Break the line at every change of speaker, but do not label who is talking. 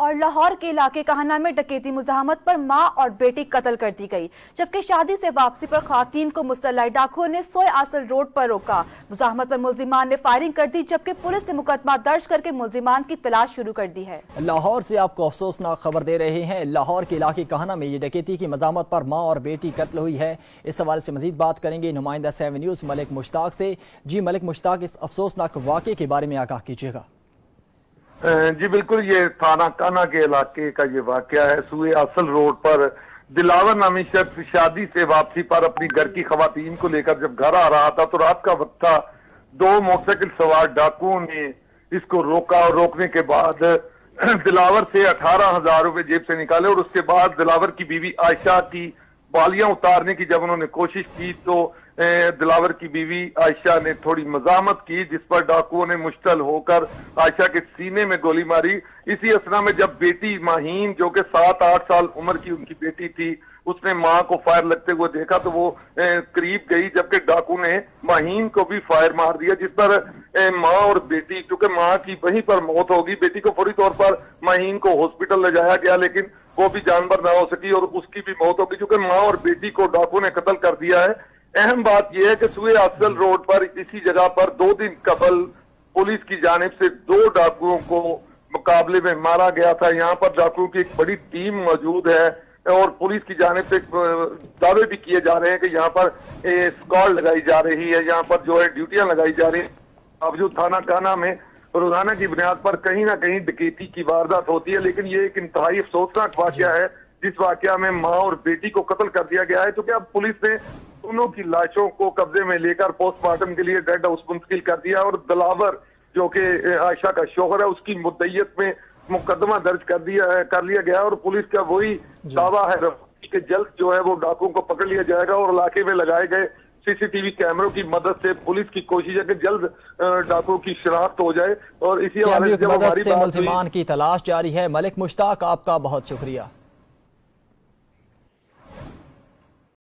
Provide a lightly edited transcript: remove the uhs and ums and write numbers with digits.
और लाहौर के इलाके काहना में डकैती मुज़ाहमत पर मां और बेटी कत्ल कर दी गई, जबकि शादी से वापसी पर खातून को मुसल्लह डाकुओं ने सोए आसल रोड पर रोका। मुज़ाहमत पर मुल्जिमान ने फायरिंग कर दी, जबकि पुलिस ने मुकदमा दर्ज करके मुल्जिमान की तलाश शुरू कर दी है।
लाहौर से आपको अफसोसनाक खबर दे रहे हैं। लाहौर के इलाके काहना में ये डकैती की मज़ाहमत पर मां और बेटी कत्ल हुई है। इस हवाले से मजीद बात करेंगे नुमाइंदा 7 न्यूज़ मलिक मुश्ताक से। जी मलिक मुश्ताक, इस अफसोसनाक वाक़े के बारे में आगाह कीजिएगा।
जी बिल्कुल, ये थाना काना के इलाके का ये वाकया है। सुए असल रोड पर दिलावर नामी शख्स शादी से वापसी पर अपनी घर की खवातीन को लेकर जब घर आ रहा था तो रात का वक्त था। 2 मोटरसाइकिल सवार डाकुओं ने इसको रोका और रोकने के बाद दिलावर से 18,000 रुपए जेब से निकाले और उसके बाद दिलावर की बीवी आयशा की बालियां उतारने की जब उन्होंने कोशिश की तो दिलावर की बीवी आयशा ने थोड़ी मजामत की, जिस पर डाकुओं ने मुश्तल होकर आयशा के सीने में गोली मारी। इसी असना में जब बेटी माहीन, जो कि 7-8 साल उम्र की उनकी बेटी थी, उसने मां को फायर लगते हुए देखा तो वो करीब गई, जबकि डाकू ने माहीन को भी फायर मार दिया, जिस पर मां और बेटी, क्योंकि मां की वहीं पर मौत होगी, बेटी को फौरी तौर पर माहीन को हॉस्पिटल ले जाया गया, लेकिन वो भी जानबर ना हो सकी और उसकी भी मौत होगी, क्योंकि मां और बेटी को डाकू ने कत्ल कर दिया है। अहम बात यह है कि सुए अफजल रोड पर इसी जगह पर 2 दिन कबल पुलिस की जानिब से 2 डाकुओं को मुकाबले में मारा गया था। यहाँ पर डाकुओं की एक बड़ी टीम मौजूद है और पुलिस की जानिब से दावे भी किए जा रहे हैं कि यहाँ पर स्क्वाड लगाई जा रही है, यहाँ पर जो है ड्यूटियां लगाई जा रही है। बावजूद थाना काना में रोजाना की बुनियाद पर कहीं ना कहीं डकैती की वारदात होती है, लेकिन ये एक इंतहाई अफसोसनाक वाकया है जिस वाकया में मां और बेटी को कत्ल कर दिया गया है। तो क्या अब पुलिस ने दोनों की लाशों को कब्जे में लेकर पोस्टमार्टम के लिए डेड हाउस मुंतकिल कर दिया और दिलावर, जो कि आयशा का शोहर है, उसकी मुद्दईयत में मुकदमा दर्ज कर लिया गया और पुलिस का वही दावा है कि जल्द जो है वो डाकुओं को पकड़ लिया जाएगा और इलाके में लगाए गए सीसीटीवी कैमरों की मदद से पुलिस की कोशिश है कि जल्द डाकुओं की शिनाख्त हो जाए। और इसी हवाले से
मुल्जिमान की तलाश जारी है। मलिक मुश्ताक, आपका बहुत शुक्रिया।